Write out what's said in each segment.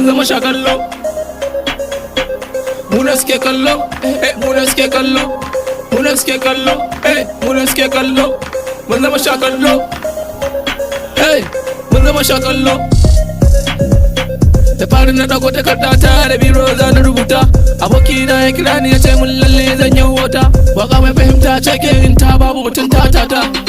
zama sha kallo. Muna suke kallo, muna suke kallo. Muna suke kallo, muna suke kallo. Mun zama sha kallo, mun zama sha kallo. Da fari na ɗago takarda ta da biro za na rubuta. Abokina ya kira ni ya ce mun lalle zan yi wata. Waka mai fahimta ce ke yin ta babu mutum ta.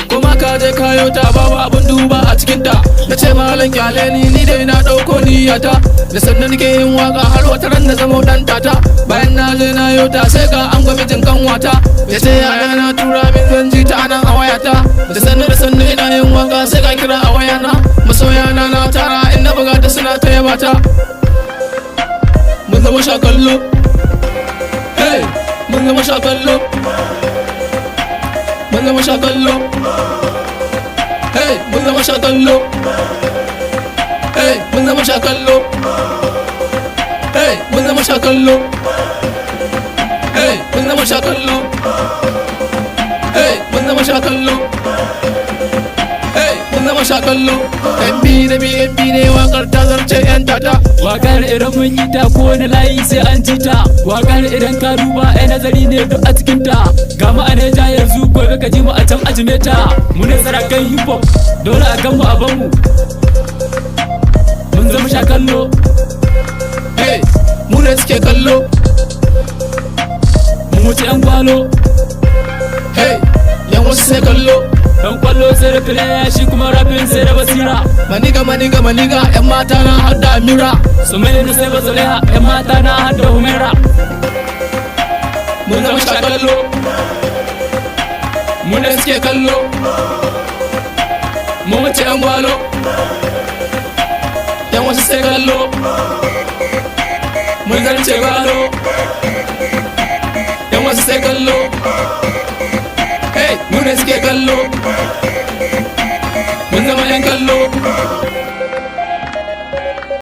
Kuma ka je kayo ta babu abin duba a cikinta. Na ce malam kyale ni dai na ɗauko niyyata. Da sannan nake yin waka har wata ran na zama dan tata. Bayan na je na yota sai ga an mijin kanwata. Ya ce yaya na tura min zan ji ta nan a wayata. Da sannan ina yin waka sai ga kira a wayana. Masoyana na tara in na buga ta suna ta yabata. Mun zama sha kallo, mun zama sha kallo. Mun zama sha kallo, mun zama sha kallo. Mun zama sha kallo, mun zama sha kallo. Mun zama sha kallo, mun zama sha kallo. Mun zama sha kallo. MB ne wakar ta zarce yan tata. Wakar idan mun yi ta ko wani layi sai an ji ta. Wakar idan ka duba nazari ne duk a cikin ta. Ga mu a Neja yanzu gobe ka ji mu a can ajime ta. Mu ne sarakan hip hop dole a gan mu a ban mu. Mun zama sha kallo, mu ne suke kallo. mu wuce yan gwalo. Yan wasu sai kallo. Dan kwallo sai da player shi kuma rapping sai da basira. Maniga yan mata na har da Amira. Su mai da sai Bazaliha yan mata na har da Humaira. Mun zama sha kallo, mu ne suke kallo. Mu wuce yan gwalo. Yan wasu sai kallo. Mun zarce gwalo. Yan wasu sai kallo.